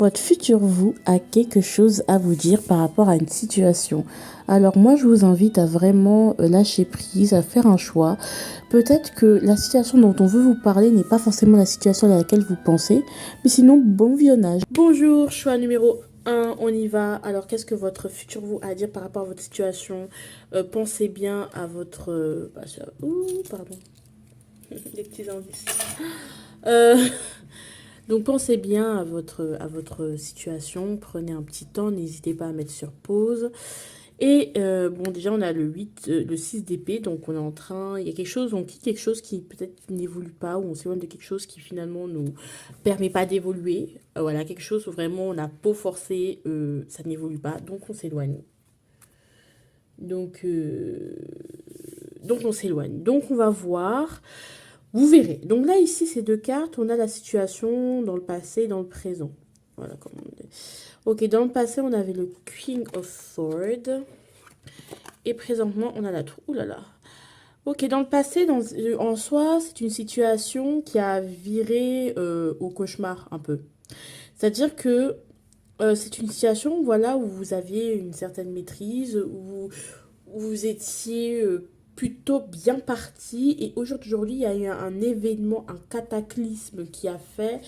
votre futur vous a quelque chose à vous dire par rapport à une situation. Alors moi, je vous invite à vraiment lâcher prise, à faire un choix. Peut-être que la situation dont on veut vous parler n'est pas forcément la situation à laquelle vous pensez, mais sinon, bon visionnage. Bonjour, choix numéro 1, on y va. Alors, qu'est-ce que votre futur vous a à dire par rapport à votre situation? Pensez bien à votre... Ouh, pardon, des petits indices. Euh, Donc pensez bien à votre situation, prenez un petit temps, n'hésitez pas à mettre sur pause. Et bon, déjà on a le 6 d'épée, donc on est en train, il y a quelque chose, on quitte quelque chose qui peut-être n'évolue pas, ou on s'éloigne de quelque chose qui finalement nous permet pas d'évoluer. Voilà, quelque chose où vraiment on a peau forcée, ça n'évolue pas, donc on s'éloigne. Donc, euh, donc on s'éloigne. Donc on va voir. Vous verrez. Donc là, ici, ces deux cartes, on a la situation dans le passé et dans le présent. Voilà comment on dit. Ok, dans le passé, on avait le King of Swords. Et présentement, on a la tour. Ouh là là. Ok, dans le passé, en soi, c'est une situation qui a viré au cauchemar un peu. C'est-à-dire que c'est une situation, voilà, où vous aviez une certaine maîtrise, où vous étiez plutôt bien parti. Et aujourd'hui, il y a eu un événement, un cataclysme qui a fait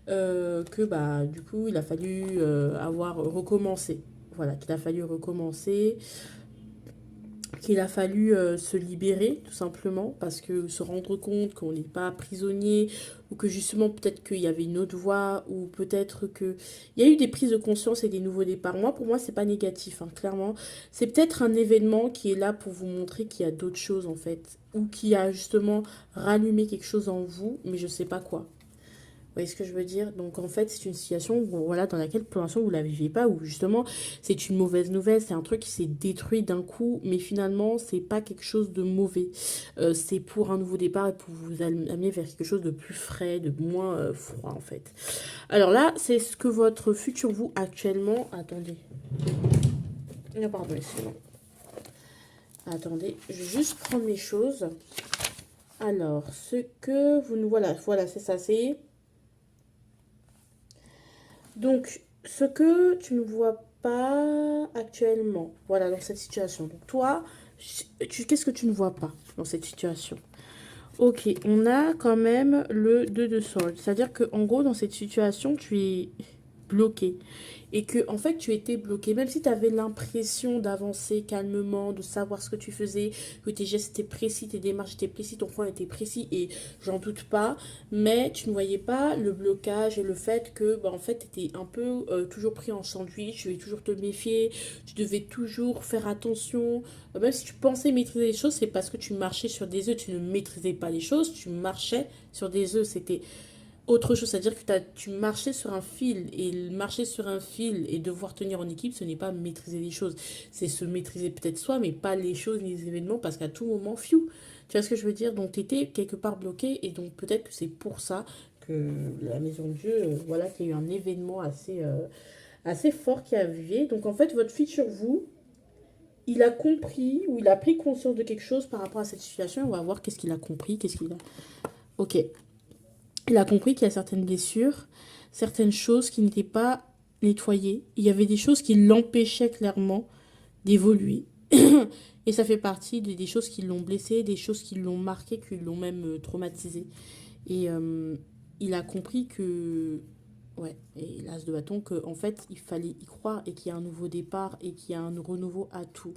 que, bah, du coup, il a fallu avoir recommencé. Voilà, qu'il a fallu recommencer, qu'il a fallu se libérer tout simplement parce que se rendre compte qu'on n'est pas prisonnier ou que justement peut-être qu'il y avait une autre voie ou peut-être que il y a eu des prises de conscience et des nouveaux départs. Moi, pour moi, c'est pas négatif, hein, clairement. C'est peut-être un événement qui est là pour vous montrer qu'il y a d'autres choses en fait ou qui a justement rallumé quelque chose en vous, mais je sais pas quoi. Vous voyez ce que je veux dire? Donc en fait, c'est une situation où, voilà, dans laquelle pour l'instant vous ne la vivez pas, où justement c'est une mauvaise nouvelle, c'est un truc qui s'est détruit d'un coup, mais finalement c'est pas quelque chose de mauvais. C'est pour un nouveau départ et pour vous amener vers quelque chose de plus frais, de moins froid en fait. Alors là, c'est ce que votre futur vous actuellement... Attendez. Non, pardon, excusez-moi. Attendez, je vais juste prendre mes choses. Alors, ce que vous nous... Voilà, c'est ça, c'est... Donc, ce que tu ne vois pas actuellement, voilà, dans cette situation. Donc, toi, qu'est-ce que tu ne vois pas dans cette situation? Ok, on a quand même le 2 de Swords. C'est-à-dire qu'en gros, dans cette situation, tu es bloqué. Et que, en fait, tu étais bloqué. Même si tu avais l'impression d'avancer calmement, de savoir ce que tu faisais, que tes gestes étaient précis, tes démarches étaient précis, ton point était précis, et j'en doute pas. Mais tu ne voyais pas le blocage et le fait que, bah, en fait, tu étais un peu toujours pris en sandwich, tu devais toujours te méfier, tu devais toujours faire attention. Même si tu pensais maîtriser les choses, c'est parce que tu marchais sur des œufs, tu ne maîtrisais pas les choses, tu marchais sur des œufs. C'était autre chose, c'est-à-dire que tu marchais sur un fil, et marcher sur un fil et devoir tenir en équipe, ce n'est pas maîtriser les choses, c'est se maîtriser peut-être soi, mais pas les choses ni les événements, parce qu'à tout moment, fiou, tu vois ce que je veux dire? Donc tu étais quelque part bloqué, et donc peut-être que c'est pour ça que la maison de Dieu, voilà, qu'il y a eu un événement assez fort qui a arrivé. Donc en fait, votre futur vous, il a compris, ou il a pris conscience de quelque chose par rapport à cette situation. On va voir qu'est-ce qu'il a compris, qu'est-ce qu'il a... Ok, il a compris qu'il y a certaines blessures, certaines choses qui n'étaient pas nettoyées. Il y avait des choses qui l'empêchaient clairement d'évoluer. Et ça fait partie des choses qui l'ont blessé, des choses qui l'ont marqué, qui l'ont même traumatisé. Et il a compris que, ouais, et l'as de bâton, qu'en fait, il fallait y croire et qu'il y a un nouveau départ et qu'il y a un renouveau à tout.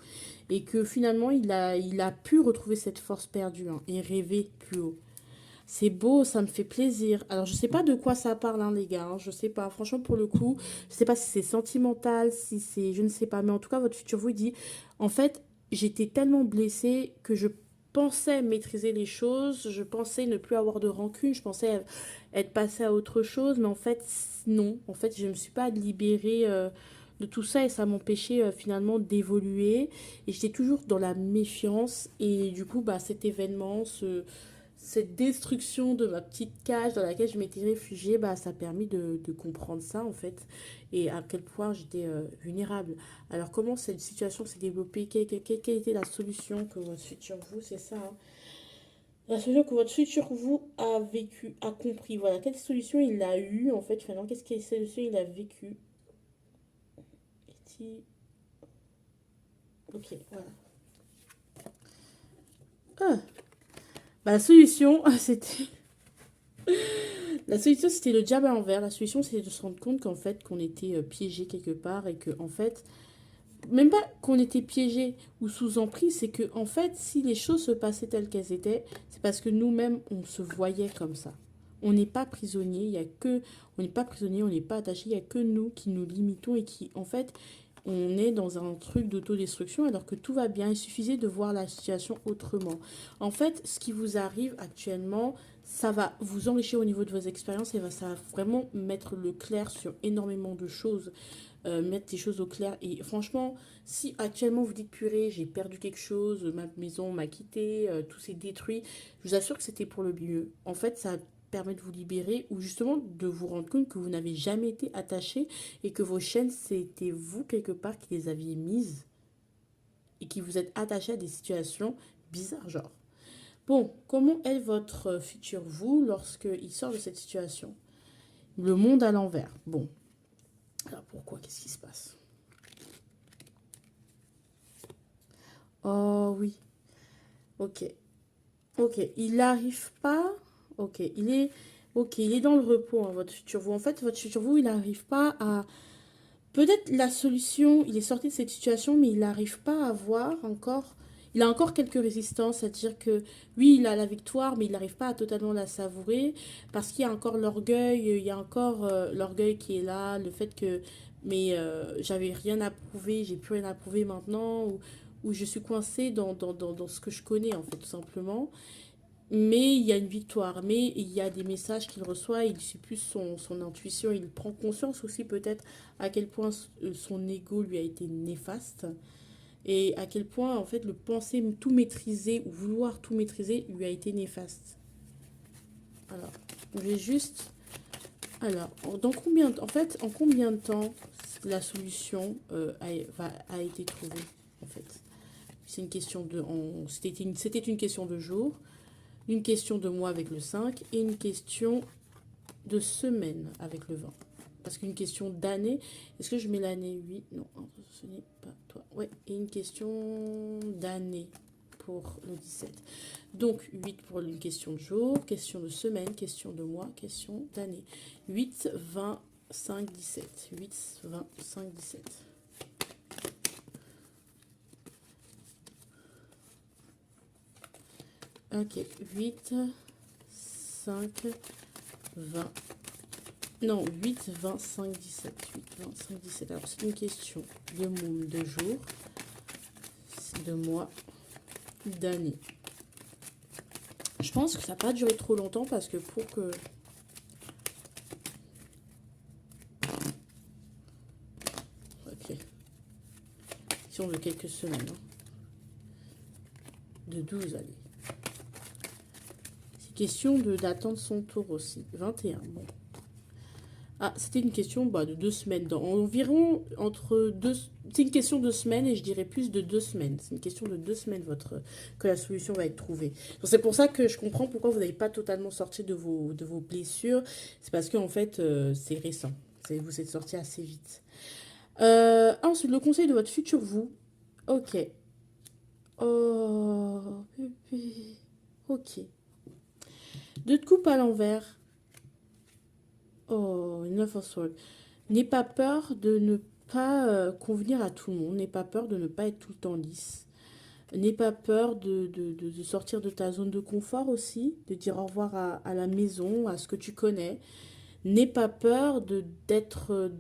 Et que finalement, il a pu retrouver cette force perdue, hein, et rêver plus haut. C'est beau, ça me fait plaisir. Alors, je sais pas de quoi ça parle, hein, les gars, hein, je sais pas. Franchement, pour le coup, je sais pas si c'est sentimental, si c'est... Je ne sais pas. Mais en tout cas, votre futur vous dit, en fait, j'étais tellement blessée que je pensais maîtriser les choses, je pensais ne plus avoir de rancune, je pensais être passée à autre chose, mais en fait, non. En fait, je ne me suis pas libérée de tout ça et ça m'empêchait finalement d'évoluer. Et j'étais toujours dans la méfiance. Et du coup, bah, cet événement, cette destruction de ma petite cage dans laquelle je m'étais réfugiée, bah, ça a permis de comprendre ça en fait et à quel point j'étais vulnérable. Alors comment cette situation s'est développée? Quelle était la solution que votre futur vous, c'est ça, hein? La solution que votre futur vous a vécu, a compris. Voilà, quelle solution il a eu en fait finalement, qu'est-ce que solution il a vécu. Est-il- Ok, voilà. Ah, bah, la solution, c'était la solution c'était le diable à l'envers. La solution c'était de se rendre compte qu'en fait qu'on était piégé quelque part et que en fait même pas qu'on était piégé ou sous emprise, c'est que en fait si les choses se passaient telles qu'elles étaient, c'est parce que nous-mêmes on se voyait comme ça. On n'est pas prisonnier, il y a que on n'est pas prisonnier, on n'est pas attaché, il y a que nous qui nous limitons et qui en fait on est dans un truc d'autodestruction alors que tout va bien. Il suffisait de voir la situation autrement. En fait, ce qui vous arrive actuellement, ça va vous enrichir au niveau de vos expériences et ça va vraiment mettre le clair sur énormément de choses, mettre des choses au clair. Et franchement, si actuellement vous dites purée, j'ai perdu quelque chose, ma maison m'a quitté, tout s'est détruit, je vous assure que c'était pour le mieux. En fait, ça permet de vous libérer ou justement de vous rendre compte que vous n'avez jamais été attaché et que vos chaînes, c'était vous quelque part qui les aviez mises et qui vous êtes attaché à des situations bizarres, genre. Bon, comment est votre futur vous lorsqu'il sort de cette situation? Le monde à l'envers. Bon, alors pourquoi? Qu'est-ce qui se passe? Oh oui, ok. Ok, il n'arrive pas. Ok, il est. Ok, il est dans le repos, hein, votre futur vous. En fait, votre futur vous, il n'arrive pas à. Peut-être la solution, il est sorti de cette situation, mais il n'arrive pas à voir encore. Il a encore quelques résistances, c'est-à-dire que oui, il a la victoire, mais il n'arrive pas à totalement la savourer parce qu'il y a encore l'orgueil, il y a encore l'orgueil qui est là, le fait que mais j'avais rien à prouver, j'ai plus rien à prouver maintenant, ou je suis coincée dans ce que je connais en fait, tout simplement. Mais il y a une victoire, mais il y a des messages qu'il reçoit, il suit plus son intuition, il prend conscience aussi peut-être à quel point son ego lui a été néfaste et à quel point en fait le penser tout maîtriser ou vouloir tout maîtriser lui a été néfaste. Alors, je vais juste... Alors, en fait, en combien de temps la solution a été trouvée en fait? C'est une question de... C'était une question de jour, une question de mois avec le 5 et une question de semaine avec le 20. Parce qu'une question d'année, est-ce que je mets l'année 8? Non, ce n'est pas toi. Ouais, et une question d'année pour le 17. Donc 8 pour une question de jour, question de semaine, question de mois, question d'année. 8, 20, 5, 17. 8, 20, 5, 17. Ok, 8, 5, 20. Non, 8, 20, 5, 17. 8, 20, 5, 17. Alors, c'est une question de mois, de jours, de mois, d'années. Je pense que ça n'a pas duré trop longtemps parce que pour que... Ok. Si on veut quelques semaines. Hein. De 12 années. C'est question d'attendre son tour aussi. 21. Bon. Ah, c'était une question de 2 semaines. Dans environ entre deux... C'est une question de semaines et je dirais plus de 2 semaines. C'est une question de 2 semaines que la solution va être trouvée. Donc, c'est pour ça que je comprends pourquoi vous n'avez pas totalement sorti de vos blessures. C'est parce qu'en fait, c'est récent. Vous êtes sorti assez vite. Ensuite, le conseil de votre futur vous. Ok. Oh, bébé. Ok. Deux de coupe à l'envers. Oh, une 9 of swords. N'aie pas peur de ne pas convenir à tout le monde. N'aie pas peur de ne pas être tout le temps lisse. N'aie pas peur de sortir de ta zone de confort aussi, de dire au revoir à la maison, à ce que tu connais. N'aie pas peur d'être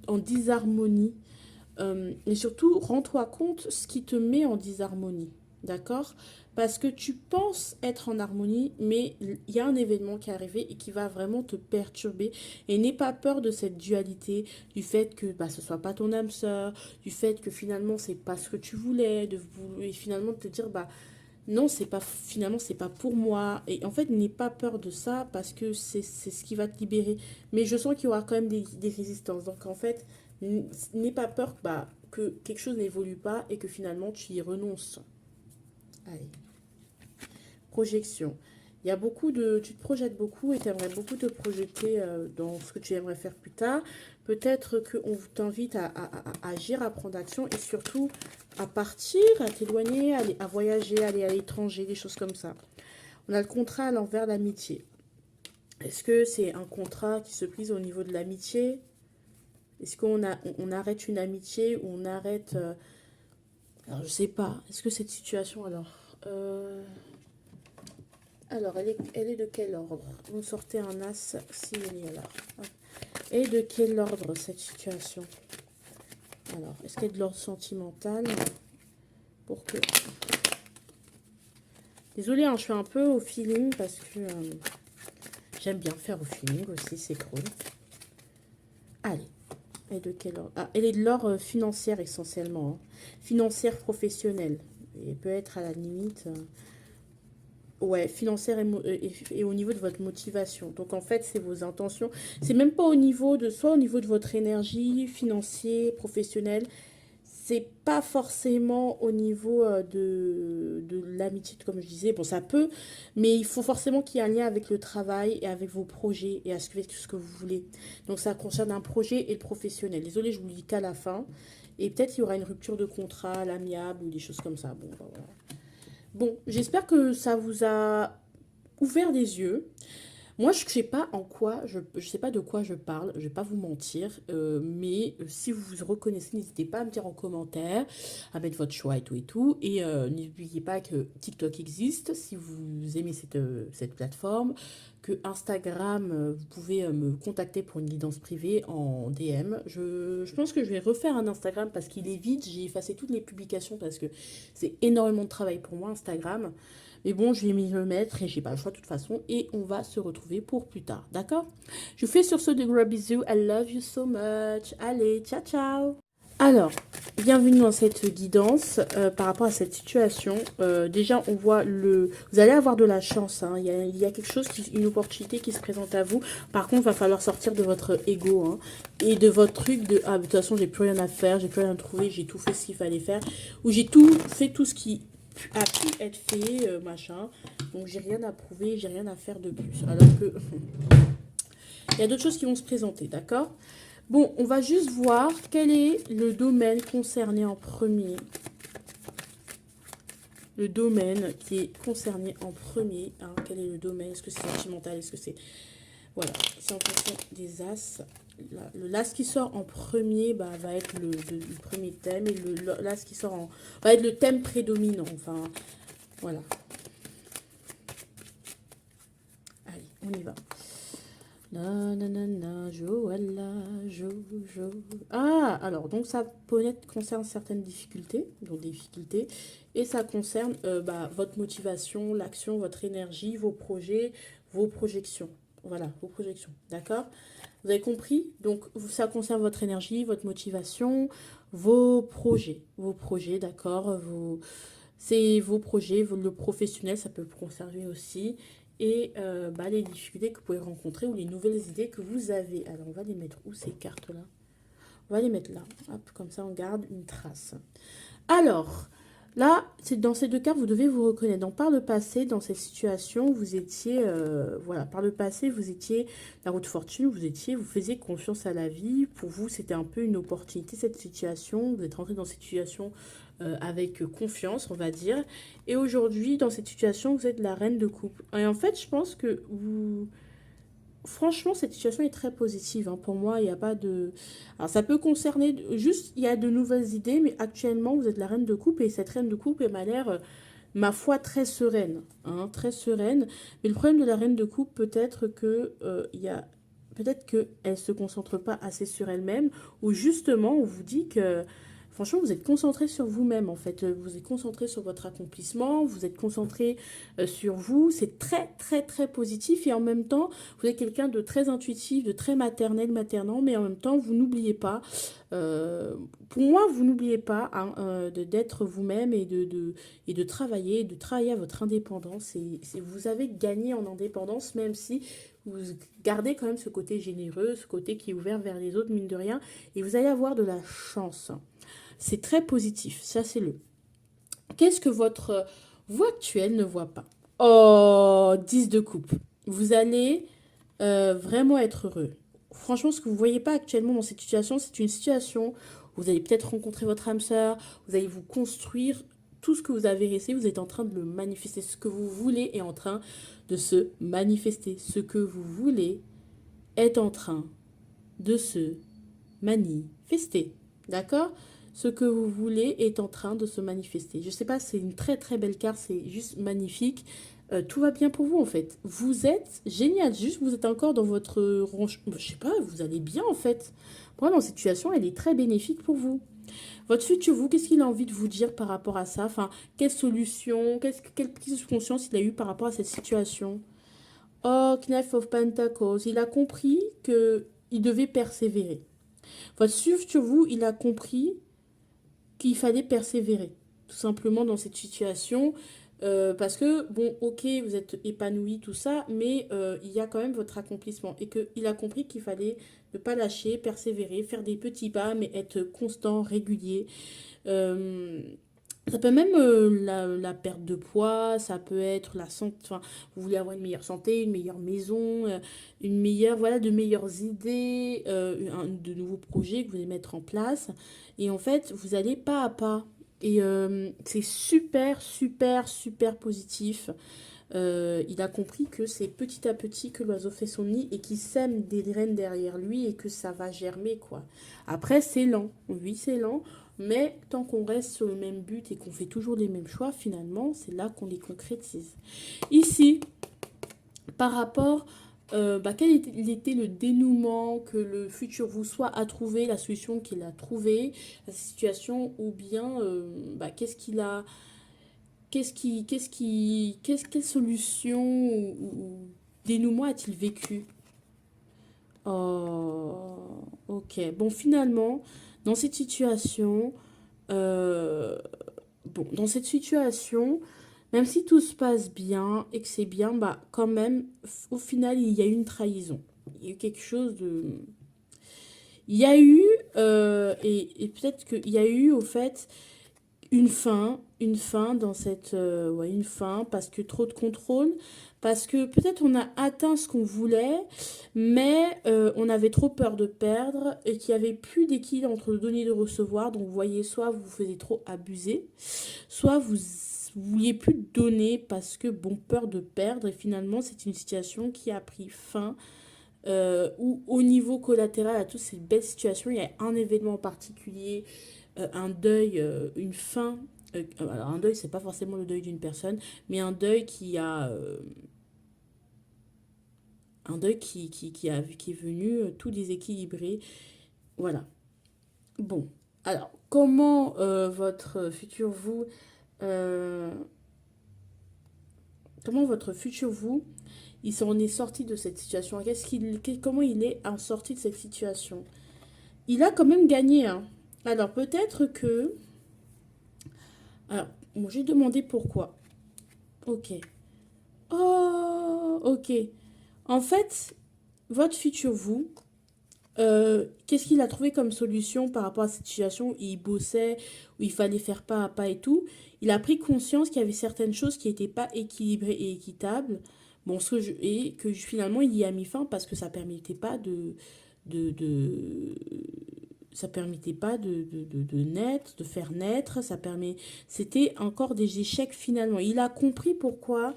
en disharmonie. Et surtout, rends-toi compte ce qui te met en disharmonie. D'accord? Parce que tu penses être en harmonie, mais il y a un événement qui est arrivé et qui va vraiment te perturber. Et n'aie pas peur de cette dualité, du fait que ce soit pas ton âme sœur, du fait que finalement c'est pas ce que tu voulais, et finalement te dire non, c'est pas finalement c'est pas pour moi. Et en fait, n'aie pas peur de ça parce que c'est ce qui va te libérer. Mais je sens qu'il y aura quand même des résistances. Donc en fait, n'aie pas peur que quelque chose n'évolue pas et que finalement tu y renonces. Allez. projection. Il y a beaucoup de... Tu te projettes beaucoup et tu aimerais beaucoup te projeter dans ce que tu aimerais faire plus tard. Peut-être qu'on t'invite à agir, à prendre action et surtout à partir, à t'éloigner, à voyager, aller à l'étranger, des choses comme ça. On a le contrat à l'envers de l'amitié. Est-ce que c'est un contrat qui se prise au niveau de l'amitié? Est-ce on arrête une amitié ou on arrête... alors, je sais pas. Est-ce que cette situation, alors, elle est de quel ordre? Vous me sortez un as, si il y a là. Et de quel ordre, cette situation? Alors, est-ce qu'elle est de l'ordre sentimental? Pour que... Désolée, hein, je suis un peu au feeling parce que j'aime bien faire au feeling aussi, c'est cool. Allez. Et de quel ordre? Ah, elle est de l'ordre financière essentiellement. Hein. Financière professionnelle. Et peut être à la limite... ouais, financière et au niveau de votre motivation. Donc en fait, c'est vos intentions. C'est même pas au niveau de... Soit au niveau de votre énergie, financier, professionnel. C'est pas forcément au niveau de l'amitié, comme je disais. Bon, ça peut, mais il faut forcément qu'il y ait un lien avec le travail et avec vos projets et avec ce que vous voulez. Donc ça concerne un projet et le professionnel. Désolée, je vous le dis qu'à la fin. Et peut-être il y aura une rupture de contrat, à l'amiable ou des choses comme ça. Bon, voilà. Bon, j'espère que ça vous a ouvert des yeux. Moi, je ne sais pas en quoi, je sais pas de quoi je parle, je vais pas vous mentir, mais si vous vous reconnaissez, n'hésitez pas à me dire en commentaire, à mettre votre choix et tout et tout. Et n'oubliez pas que TikTok existe, si vous aimez cette plateforme, que Instagram, vous pouvez me contacter pour une guidance privée en DM. Je pense que je vais refaire un Instagram parce qu'il est vide, j'ai effacé toutes les publications parce que c'est énormément de travail pour moi, Instagram. Mais bon, je vais m'y remettre et j'ai pas le choix de toute façon. Et on va se retrouver pour plus tard. D'accord? Je vous fais sur ce de gros bisous. I love you so much. Allez, ciao, ciao. Alors, bienvenue dans cette guidance par rapport à cette situation. Déjà, on voit le... Vous allez avoir de la chance. Hein. Il y a quelque chose, une opportunité qui se présente à vous. Par contre, il va falloir sortir de votre ego hein, et de votre truc de... Ah, de toute façon, j'ai plus rien à faire, j'ai plus rien à trouver, j'ai tout fait ce qu'il fallait faire. Ou j'ai tout fait tout ce qui a pu être fait, machin. Donc, j'ai rien à prouver, j'ai rien à faire de plus. Alors que... il y a d'autres choses qui vont se présenter, d'accord? Bon, on va juste voir quel est le domaine concerné en premier. Le domaine qui est concerné en premier. Hein, quel est le domaine? Est-ce que c'est sentimental? Est-ce que c'est... Voilà, c'est en fonction des as. L'as qui sort en premier bah, va être le premier thème. Et l'as qui sort en... va être le thème prédominant. Enfin, voilà. Allez, on y va. Joala, Jo. Ah, alors, donc ça peut-être concerne certaines difficultés, donc des difficultés, et ça concerne votre motivation, l'action, votre énergie, vos projets, vos projections. Voilà, vos projections, d'accord? Vous avez compris? Donc, ça concerne votre énergie, votre motivation, vos projets, d'accord? C'est vos projets, le professionnel, ça peut conserver aussi et les difficultés que vous pouvez rencontrer ou les nouvelles idées que vous avez. Alors, on va les mettre où ces cartes-là? On va les mettre là. Hop, comme ça, on garde une trace. Alors, là, dans ces deux cartes, vous devez vous reconnaître. Donc, par le passé, dans cette situation, vous étiez... voilà, par le passé, vous étiez la route fortune, vous faisiez confiance à la vie. Pour vous, c'était un peu une opportunité, cette situation. Vous êtes rentré dans cette situation avec confiance, on va dire. Et aujourd'hui, dans cette situation, vous êtes la reine de coupe. Et en fait, je pense que vous... Franchement, cette situation est très positive. Hein. Pour moi, il n'y a pas de... Alors, ça peut concerner... Juste, il y a de nouvelles idées, mais actuellement, vous êtes la reine de coupe. Et cette reine de coupe, elle m'a l'air, ma foi, très sereine. Hein, très sereine. Mais le problème de la reine de coupe, peut-être que il y a... Peut-être qu'elle ne se concentre pas assez sur elle-même. Ou justement, on vous dit que... Franchement, vous êtes concentré sur vous-même, en fait. Vous êtes concentré sur votre accomplissement, vous êtes concentré sur vous. C'est très, très, très positif. Et en même temps, vous êtes quelqu'un de très intuitif, de très maternant. Mais en même temps, vous n'oubliez pas, pour moi, vous n'oubliez pas hein, d'être vous-même et de travailler à votre indépendance. Vous avez gagné en indépendance, même si vous gardez quand même ce côté généreux, ce côté qui est ouvert vers les autres, mine de rien. Et vous allez avoir de la chance. C'est très positif, ça c'est le. Qu'est-ce que votre voix actuelle ne voit pas? Oh, 10 de coupe. Vous allez vraiment être heureux. Franchement, ce que vous ne voyez pas actuellement dans cette situation, c'est une situation où vous allez peut-être rencontrer votre âme sœur, vous allez vous construire tout ce que vous avez réussi, vous êtes en train de le manifester. Ce que vous voulez est en train de se manifester. Ce que vous voulez est en train de se manifester. D'accord? Ce que vous voulez est en train de se manifester. Je sais pas, c'est une très très belle carte, c'est juste magnifique. Tout va bien pour vous en fait. Vous êtes génial, juste vous êtes encore dans votre je sais pas, vous allez bien en fait. Vraiment, cette situation, elle est très bénéfique pour vous. Votre futur vous, qu'est-ce qu'il a envie de vous dire par rapport à ça? Enfin, quelle solution, quelle prise de conscience il a eu par rapport à cette situation? Oh, Knife of Pentacles, il a compris que il devait persévérer. Votre futur vous, il a compris qu'il fallait persévérer, tout simplement dans cette situation. Parce que, bon, ok, vous êtes épanoui, tout ça, mais il y a quand même votre accomplissement. Et qu'il a compris qu'il fallait ne pas lâcher, persévérer, faire des petits pas, mais être constant, régulier. Euh, Ça peut même la perte de poids, ça peut être la santé, enfin, vous voulez avoir une meilleure santé, une meilleure maison, une meilleure, voilà, de meilleures idées, de nouveaux projets que vous allez mettre en place. Et en fait, vous allez pas à pas. Et c'est super, super, super positif. Il a compris que c'est petit à petit que l'oiseau fait son nid et qu'il sème des graines derrière lui et que ça va germer, quoi. Après, c'est lent. Oui, c'est lent. Mais tant qu'on reste sur le même but et qu'on fait toujours les mêmes choix, finalement, c'est là qu'on les concrétise. Ici, par rapport, quel était le dénouement que le futur vous soit à trouver, la solution qu'il a trouvée, la situation, ou bien qu'est-ce qu'il a quelle solution ou dénouement a-t-il vécu? Oh, ok. Bon, finalement, dans cette situation, euh, dans cette situation, même si tout se passe bien et que c'est bien, bah, quand même, au final, il y a eu une trahison. Il y a eu quelque chose de... Il y a eu, et peut-être qu'il y a eu, au fait, une fin dans cette, ouais, une fin parce que trop de contrôle, parce que peut-être on a atteint ce qu'on voulait, mais on avait trop peur de perdre et qu'il n'y avait plus d'équilibre entre le donner et le recevoir. Donc vous voyez, soit vous vous faisiez trop abuser, soit vous vouliez plus donner parce que bon, peur de perdre. Et finalement, c'est une situation qui a pris fin. Où au niveau collatéral à toutes ces belles situations, il y a un événement en particulier, un deuil, une fin. Alors un deuil, c'est pas forcément le deuil d'une personne, mais un deuil qui a, un deuil qui est venu tout déséquilibrer. Voilà. Bon. Alors, comment votre futur vous, euh, comment votre futur vous, il s'en est sorti de cette situation? Comment il est en sorti de cette situation? Il a quand même gagné, hein. Alors peut-être que, alors, bon, j'ai demandé pourquoi. Ok. Oh, ok. En fait, votre futur vous, qu'est-ce qu'il a trouvé comme solution par rapport à cette situation où il bossait, où il fallait faire pas à pas et tout. Il a pris conscience qu'il y avait certaines choses qui n'étaient pas équilibrées et équitables. Bon, et que finalement il y a mis fin parce que ça permettait pas de ça permettait pas de naître, de faire naître, c'était encore des échecs finalement. Il a compris pourquoi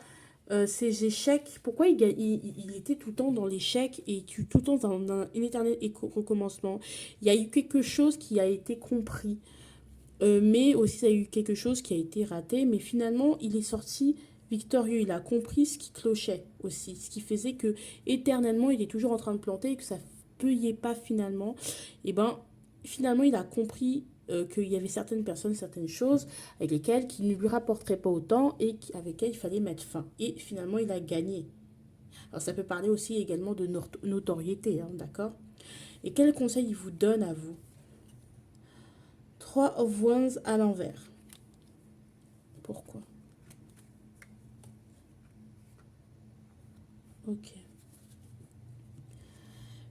ces échecs, pourquoi il était tout le temps dans l'échec et tout le temps dans un éternel recommencement. Il y a eu quelque chose qui a été compris, mais aussi il y a eu quelque chose qui a été raté, mais finalement il est sorti victorieux. Il a compris ce qui clochait aussi, ce qui faisait que éternellement il est toujours en train de planter et que ça ne payait pas finalement. Et ben finalement il a compris qu'il y avait certaines personnes, certaines choses avec lesquelles qui ne lui rapporteraient pas autant et avec lesquelles il fallait mettre fin. Et finalement il a gagné. Alors ça peut parler aussi également de notoriété, hein, d'accord? Et quel conseil il vous donne à vous? 3 of Wands à l'envers. Pourquoi? Ok.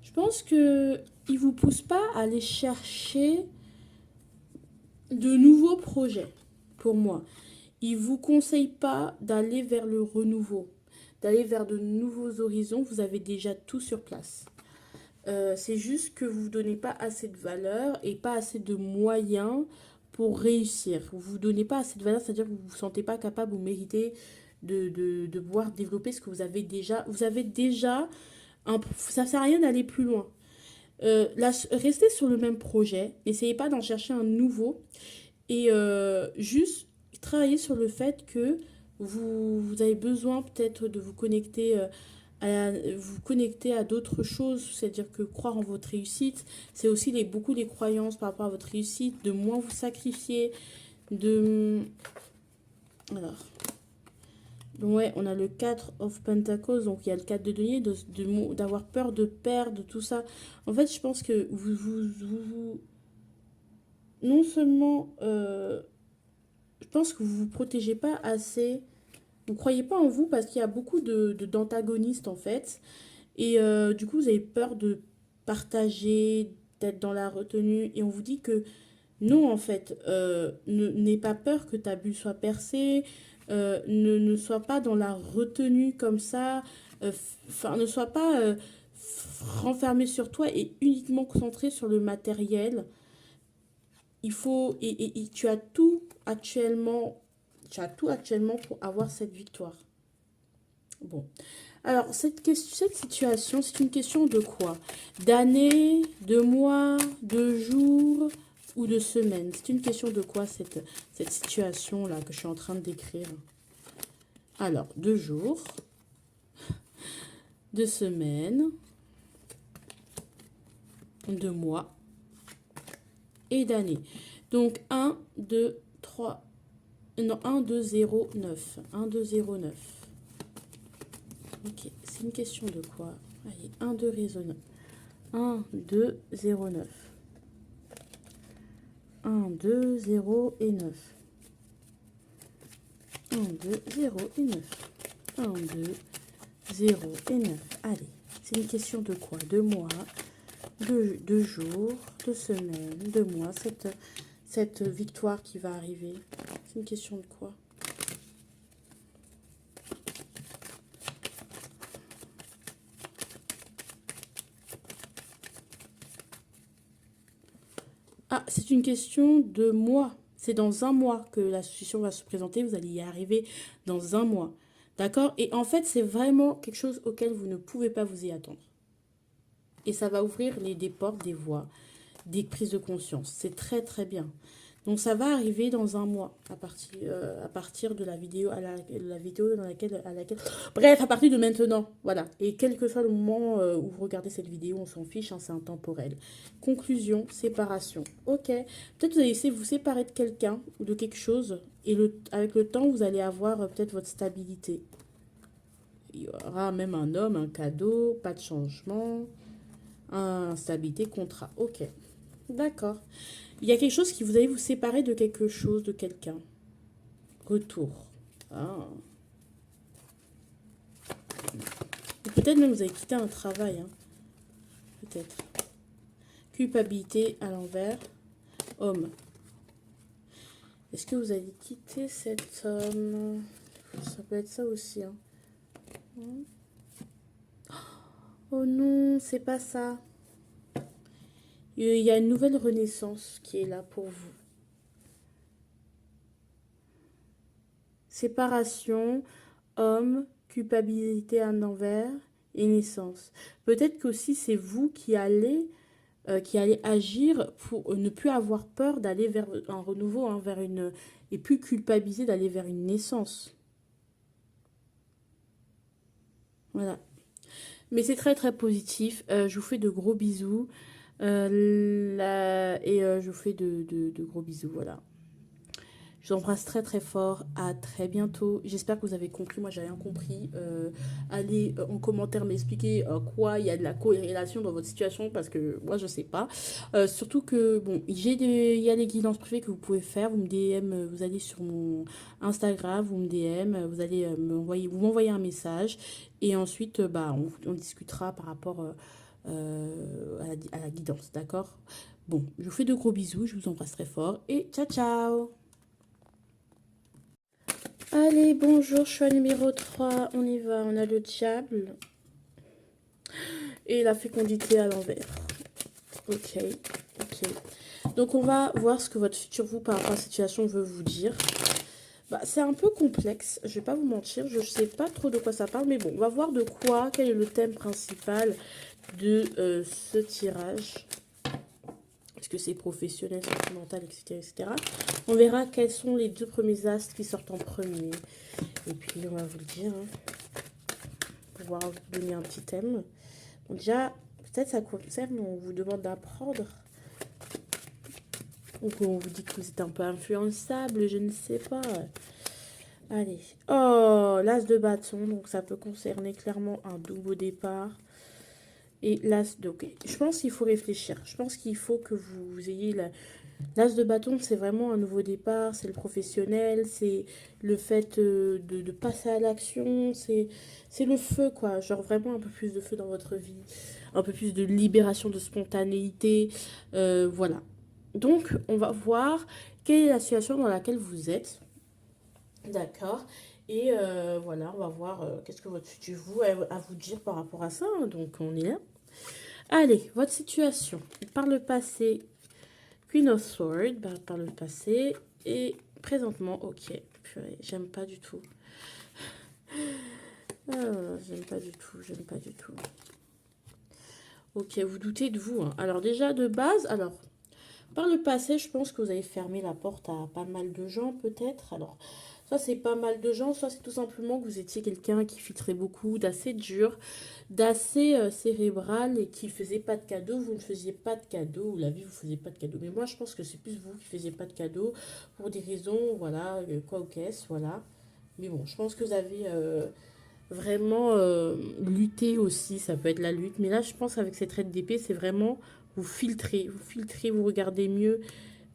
Je pense que il vous pousse pas à aller chercher de nouveaux projets, pour moi. Il ne vous conseille pas d'aller vers le renouveau, d'aller vers de nouveaux horizons. Vous avez déjà tout sur place. C'est juste que vous ne vous donnez pas assez de valeur et pas assez de moyens pour réussir. Vous ne vous donnez pas assez de valeur, c'est-à-dire que vous ne vous sentez pas capable ou méritez de pouvoir développer ce que vous avez déjà. Vous avez déjà ça ne sert à rien d'aller plus loin. Restez sur le même projet, n'essayez pas d'en chercher un nouveau et juste travailler sur le fait que vous avez besoin peut-être de vous connecter vous connecter à d'autres choses, c'est-à-dire que croire en votre réussite, c'est aussi beaucoup les croyances par rapport à votre réussite, de moins vous sacrifier, de... Alors, donc ouais, on a le 4 of Pentacles, donc il y a le 4 de denier, d'avoir peur de perdre, tout ça. En fait, je pense que non seulement, je pense que vous vous protégez pas assez, vous croyez pas en vous parce qu'il y a beaucoup d'antagonistes en fait. Et du coup, vous avez peur de partager, d'être dans la retenue. Et on vous dit que non, en fait, n'aie pas peur que ta bulle soit percée. Ne sois pas dans la retenue comme ça. Enfin, ne sois pas renfermé sur toi et uniquement concentré sur le matériel. Il faut, et tu as tout actuellement, pour avoir cette victoire. Bon. Alors, cette situation, c'est une question de quoi? D'années, de mois, de jours ou de semaines? C'est une question de quoi cette situation-là que je suis en train de décrire? Alors, de jours, de semaines, de mois et d'années. Donc, 1, 2, 3, non, 1, 2, 0, 9. 1, 2, 0, 9. Ok, c'est une question de quoi? Allez, 1, 2, raisonne. 1, 2, 0, 9. 1, 2, 0 et 9. 1, 2, 0 et 9. 1, 2, 0 et 9. Allez, c'est une question de quoi? De mois, de jours, de semaines, de mois. Cette victoire qui va arriver, c'est une question de quoi? Ah, c'est une question de mois. C'est dans un mois que la situation va se présenter. Vous allez y arriver dans un mois. D'accord? Et en fait, c'est vraiment quelque chose auquel vous ne pouvez pas vous y attendre. Et ça va ouvrir des portes, des voies, des prises de conscience. C'est très très bien. Donc ça va arriver dans un mois à partir de la vidéo la vidéo à laquelle bref à partir de maintenant, voilà. Et quel que soit le moment où vous regardez cette vidéo, on s'en fiche, hein, c'est intemporel. Conclusion, séparation. Ok, peut-être vous allez essayer de vous séparer de quelqu'un ou de quelque chose et avec le temps vous allez avoir peut-être votre stabilité. Il y aura même un homme, un cadeau, pas de changement, instabilité, contrat. Ok, d'accord. Il y a quelque chose qui vous allez vous séparer de quelque chose, de quelqu'un. Retour. Ah. Peut-être même vous avez quitté un travail. Hein. Peut-être. Culpabilité à l'envers. Homme. Est-ce que vous avez quitté cet homme? Ça peut être ça aussi. Hein. Oh non, c'est pas ça. Il y a une nouvelle renaissance qui est là pour vous. Séparation, homme, culpabilité à l'envers et naissance. Peut-être qu'aussi c'est vous qui allez agir pour ne plus avoir peur d'aller vers un renouveau, hein, vers une et plus culpabiliser d'aller vers une naissance. Voilà. Mais c'est très très positif. Je vous fais de gros bisous. Je vous fais de gros bisous. Voilà. Je vous embrasse très très fort. À très bientôt. J'espère que vous avez compris. Moi, j'ai rien compris. Allez en commentaire m'expliquer quoi il y a de la corrélation dans votre situation parce que moi, je sais pas. Surtout que, bon, il y a les guidances privées que vous pouvez faire. Vous me DM, vous allez sur mon Instagram, vous me DM, vous allez vous m'envoyez un message. Et ensuite, bah, on discutera par rapport à la guidance. D'accord? Bon, je vous fais de gros bisous. Je vous embrasse très fort. Et ciao, ciao! Allez, bonjour, choix numéro 3. On y va. On a le diable et la fécondité à l'envers. Ok, ok. Donc, on va voir ce que votre futur vous, par rapport à la situation, veut vous dire. Bah, c'est un peu complexe, je vais pas vous mentir. Je sais pas trop de quoi ça parle, mais bon, on va voir de quoi, quel est le thème principal de ce tirage. Est-ce que c'est professionnel, sentimental, etc., etc. On verra quels sont les 2 premiers astres qui sortent en premier. Et puis, on va vous le dire, hein, pour pouvoir vous donner un petit thème. Bon, déjà, peut-être ça concerne, on vous demande d'apprendre. Ou qu'on vous dit que vous êtes un peu influençable, je ne sais pas. Allez. Oh, l'as de bâton, donc ça peut concerner clairement un double départ. Et l'as de... Ok, je pense qu'il faut réfléchir. Je pense qu'il faut que vous ayez la... L'as de bâton, c'est vraiment un nouveau départ, c'est le professionnel, c'est le fait de passer à l'action, c'est le feu, quoi. Genre vraiment un peu plus de feu dans votre vie, un peu plus de libération, de spontanéité, voilà. Donc, on va voir quelle est la situation dans laquelle vous êtes, d'accord. Et voilà, on va voir qu'est-ce que votre futur vous a à vous dire par rapport à ça, hein. Donc, on est là. Allez, votre situation. Par le passé, Queen of Swords, bah, par le passé. Et présentement, ok. Purée, j'aime pas du tout. Ah, j'aime pas du tout, j'aime pas du tout. Ok, vous doutez de vous, hein. Alors déjà, de base, alors, par le passé, je pense que vous avez fermé la porte à pas mal de gens, peut-être. Alors, soit c'est pas mal de gens, soit c'est tout simplement que vous étiez quelqu'un qui filtrait beaucoup, d'assez dur, d'assez cérébral et qui faisait pas de cadeaux. Vous ne faisiez pas de cadeaux, ou la vie vous faisait pas de cadeaux. Mais moi, je pense que c'est plus vous qui faisiez pas de cadeaux pour des raisons, voilà, quoi ou qu'est-ce, voilà. Mais bon, je pense que vous avez vraiment lutté aussi, ça peut être la lutte. Mais là, je pense avec cette traite d'épée, c'est vraiment vous filtrez, vous regardez mieux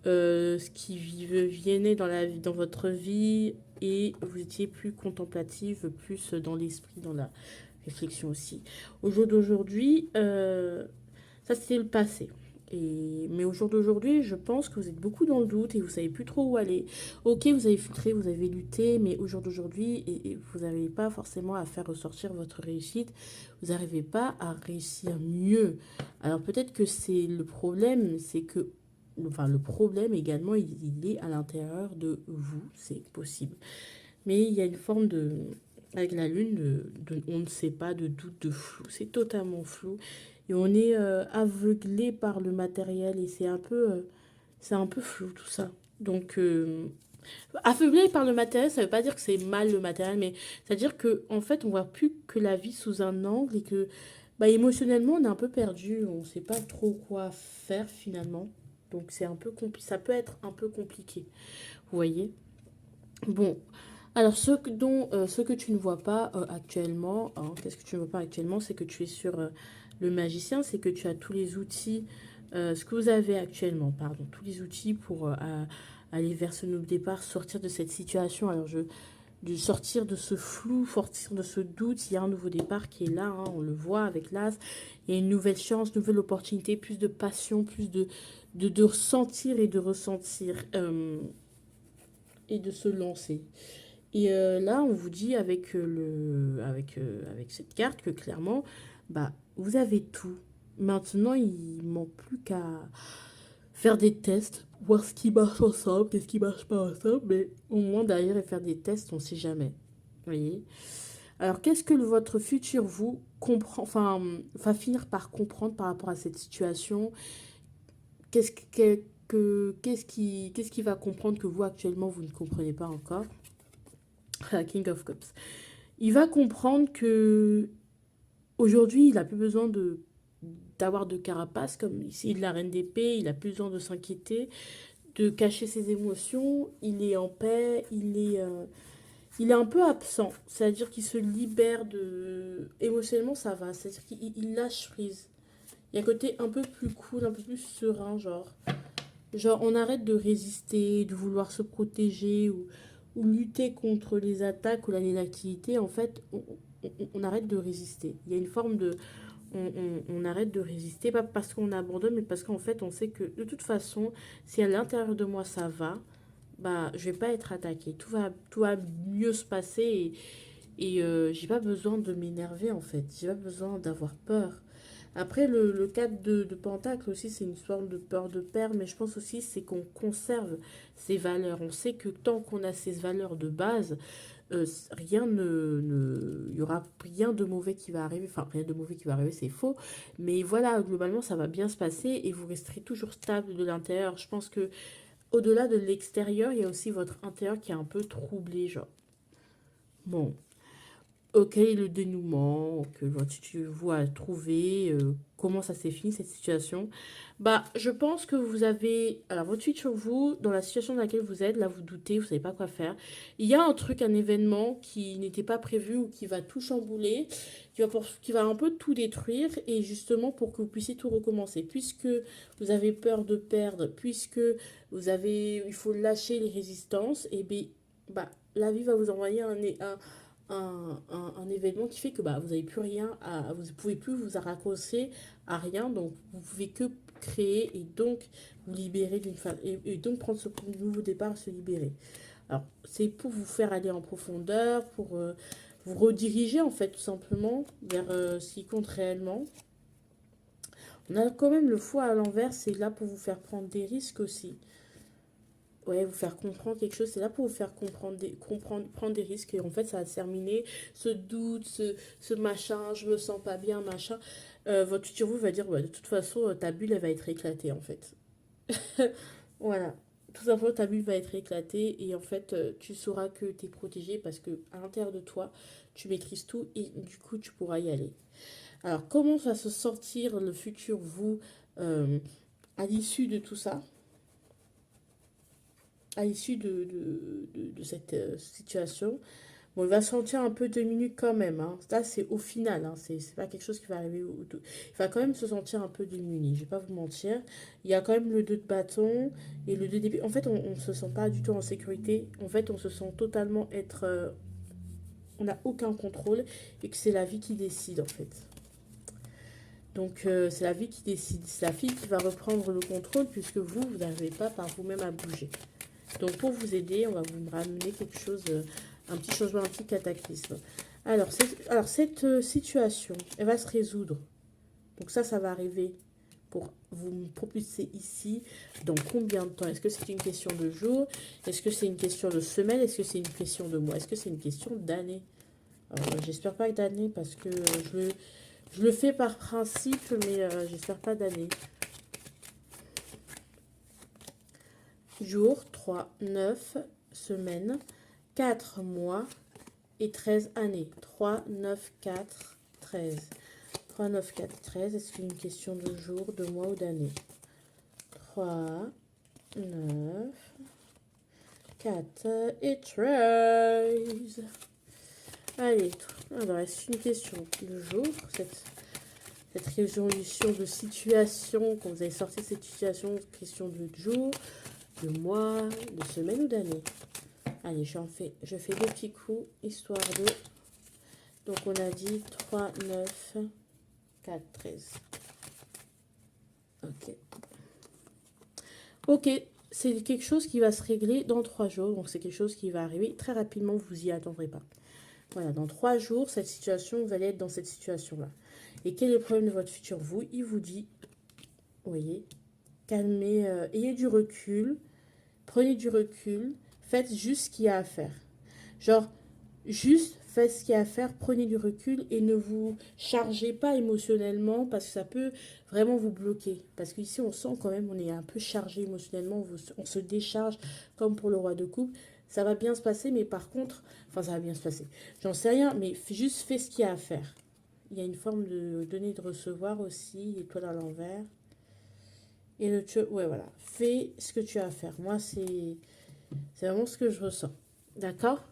ce qui venait dans dans votre vie et vous étiez plus contemplative, plus dans l'esprit, dans la réflexion aussi. Au jour d'aujourd'hui, ça c'était le passé. Mais au jour d'aujourd'hui, je pense que vous êtes beaucoup dans le doute et vous savez plus trop où aller. Ok, vous avez filtré, vous avez lutté, mais au jour d'aujourd'hui, et vous n'arrivez pas forcément à faire ressortir votre réussite. Vous n'arrivez pas à réussir mieux. Alors peut-être que c'est le problème, c'est que enfin, le problème également, il est à l'intérieur de vous, c'est possible. Mais il y a une forme de, avec la lune, on ne sait pas, de doute, de flou. C'est totalement flou. Et on est aveuglé par le matériel et c'est un peu flou tout ça. Donc, aveuglé par le matériel, ça veut pas dire que c'est mal le matériel, mais c'est-à-dire que en fait, on voit plus que la vie sous un angle et que bah, émotionnellement, on est un peu perdu. On sait pas trop quoi faire finalement. Donc, c'est un peu ça peut être un peu compliqué. Vous voyez? Bon, alors ce que tu ne vois pas actuellement, hein, qu'est-ce que tu ne vois pas actuellement, c'est que tu es sur le magicien, c'est que tu as tous les outils, ce que vous avez actuellement, pardon, tous les outils pour aller vers ce nouveau départ, sortir de cette situation. Alors de sortir de ce flou, sortir de ce doute, il y a un nouveau départ qui est là, hein, on le voit avec l'as, il y a une nouvelle chance, nouvelle opportunité, plus de passion, plus de ressentir et de ressentir et de se lancer. Et là, on vous dit avec cette carte que clairement, bah, vous avez tout. Maintenant, il manque plus qu'à faire des tests, voir ce qui marche ensemble, qu'est-ce qui marche pas ensemble, mais au moins derrière et faire des tests, on sait jamais. Vous voyez? Alors, qu'est-ce que votre futur vous comprend, enfin, va finir par comprendre par rapport à cette situation? Qu'est-ce qu'est-ce qui va comprendre que vous actuellement vous ne comprenez pas encore? King of Cups. Il va comprendre que aujourd'hui, il a plus besoin de d'avoir de carapace comme ici de la reine d'épée, il a plus besoin de s'inquiéter, de cacher ses émotions, il est en paix, il est un peu absent, c'est-à-dire qu'il se libère de émotionnellement ça va, c'est-à-dire qu'il lâche prise. Il y a un côté un peu plus cool, un peu plus serein, genre on arrête de résister, de vouloir se protéger ou lutter contre les attaques ou la l'inactivité, en fait, on arrête de résister. Il y a une forme de... On arrête de résister, pas parce qu'on abandonne, mais parce qu'en fait, on sait que de toute façon, si à l'intérieur de moi ça va, bah, je vais pas être attaquée. Tout va mieux se passer et j'ai pas besoin de m'énerver en fait. J'ai pas besoin d'avoir peur. Après, le cadre de Pentacle aussi, c'est une sorte de peur de perdre, mais je pense aussi c'est qu'on conserve ses valeurs. On sait que tant qu'on a ces valeurs de base, rien il y aura rien de mauvais qui va arriver. Enfin, rien de mauvais qui va arriver, c'est faux. Mais voilà, globalement, ça va bien se passer et vous resterez toujours stable de l'intérieur. Je pense que au-delà de l'extérieur, il y a aussi votre intérieur qui est un peu troublé, genre. Bon, ok, le dénouement, que tu vois trouver, comment ça s'est fini cette situation. Bah, je pense que vous avez, alors votre suite sur vous, dans la situation dans laquelle vous êtes, là vous doutez, vous savez pas quoi faire. Il y a un truc, un événement qui n'était pas prévu ou qui va tout chambouler, qui va un peu tout détruire et justement pour que vous puissiez tout recommencer. Puisque vous avez peur de perdre, puisque il faut lâcher les résistances, et bien, bah, la vie va vous envoyer un événement qui fait que bah, vous n'avez plus rien vous pouvez plus vous raccrocher à rien, donc vous pouvez que créer et donc vous libérer et donc prendre ce nouveau départ, se libérer. Alors c'est pour vous faire aller en profondeur, pour vous rediriger en fait tout simplement vers ce qui compte réellement. On a quand même le foie à l'envers, c'est là pour vous faire prendre des risques aussi. Ouais, vous faire comprendre quelque chose, c'est là pour vous faire prendre des risques. Et en fait, ça va se terminer. Ce doute, ce machin, je me sens pas bien, machin. Votre futur vous va dire, ouais, de toute façon, ta bulle, elle va être éclatée, en fait. Voilà. Tout simplement, ta bulle va être éclatée. Et en fait, tu sauras que tu es protégé parce que à l'intérieur de toi, tu maîtrises tout et du coup, tu pourras y aller. Alors, comment va se sortir le futur vous à l'issue de tout ça? À l'issue de cette situation. Bon, il va sentir un peu 2 minutes quand même. Hein. Ça, c'est au final. Hein. C'est pas quelque chose qui va arriver au tout. Il va quand même se sentir un peu démuni. Je vais pas vous mentir. Il y a quand même le 2 de bâton et le 2 d'épée. En fait, on se sent pas du tout en sécurité. En fait, on se sent totalement être. On n'a aucun contrôle et que c'est la vie qui décide en fait. Donc c'est la vie qui décide. C'est la fille qui va reprendre le contrôle puisque vous n'arrivez pas par vous-même à bouger. Donc pour vous aider, on va vous ramener quelque chose, un petit changement, un petit cataclysme. Alors cette situation, elle va se résoudre. Donc ça va arriver pour vous propulser ici dans combien de temps? Est-ce que c'est une question de jours? Est-ce que c'est une question de semaine? Est-ce que c'est une question de mois? Est-ce que c'est une question d'année? J'espère pas d'année parce que je le fais par principe, mais j'espère pas d'année. Jour 3 9 semaines, 4 mois et 13 années. 3 9 4 13. 3 9 4 13. Est-ce qu'il y a une question de jour, de mois ou d'année? 3 9 4 et 13. Allez, alors est-ce une question de jour? Cette résolution de situation, quand vous avez sorti de cette situation, question de jour, de mois, de semaine ou d'année? Allez, je fais deux petits coups, histoire de... Donc, on a dit 3, 9, 4, 13. Ok. Ok, c'est quelque chose qui va se régler dans 3 jours. Donc, c'est quelque chose qui va arriver très rapidement, vous y attendrez pas. Voilà, dans 3 jours, cette situation, vous allez être dans cette situation-là. Et quel est le problème de votre futur vous? Il vous dit, vous voyez, calmez, ayez du recul, prenez du recul, faites juste ce qu'il y a à faire. Genre, juste faites ce qu'il y a à faire, prenez du recul et ne vous chargez pas émotionnellement parce que ça peut vraiment vous bloquer. Parce qu'ici, on sent quand même, on est un peu chargé émotionnellement, on se décharge comme pour le roi de coupe. Ça va bien se passer, mais par contre, enfin, ça va bien se passer. J'en sais rien, mais juste fais ce qu'il y a à faire. Il y a une forme de donner et de recevoir aussi, étoile à l'envers. Et ouais, voilà. Fais ce que tu as à faire. Moi, c'est vraiment ce que je ressens. D'accord?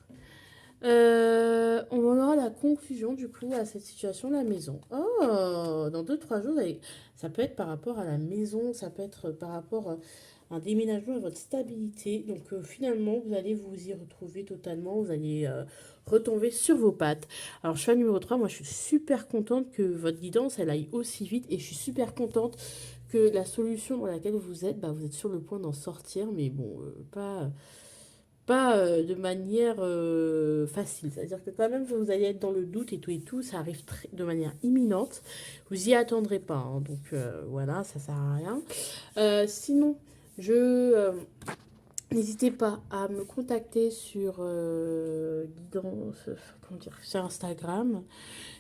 On aura la conclusion du coup à cette situation de la maison. Oh, dans 2 3 jours, ça peut être par rapport à la maison, ça peut être par rapport à un déménagement, à votre stabilité. Donc finalement, vous allez vous y retrouver totalement, vous allez retomber sur vos pattes. Alors cheval numéro 3, moi je suis super contente que votre guidance, elle aille aussi vite et je suis super contente que la solution dans laquelle vous êtes, bah, vous êtes sur le point d'en sortir, mais bon, pas... pas de manière facile. C'est-à-dire que quand même, vous allez être dans le doute et tout, ça arrive de manière imminente. Vous y attendrez pas, hein. Donc voilà, ça sert à rien. Sinon, je n'hésitez pas à me contacter sur comment dire, sur Instagram.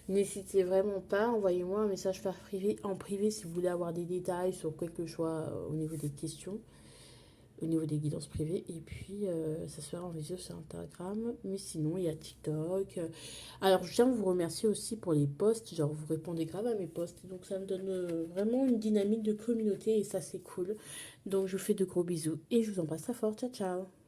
N'hésitez vraiment pas, envoyez-moi un message par privé, en privé si vous voulez avoir des détails sur quelque chose au niveau des questions, au niveau des guidances privées. Et puis, ça se fera en visio sur Instagram. Mais sinon, il y a TikTok. Alors, je tiens à vous remercier aussi pour les posts. Genre, vous répondez grave à mes posts. Donc, ça me donne vraiment une dynamique de communauté et ça, c'est cool. Donc, je vous fais de gros bisous et je vous embrasse très fort. Ciao, ciao.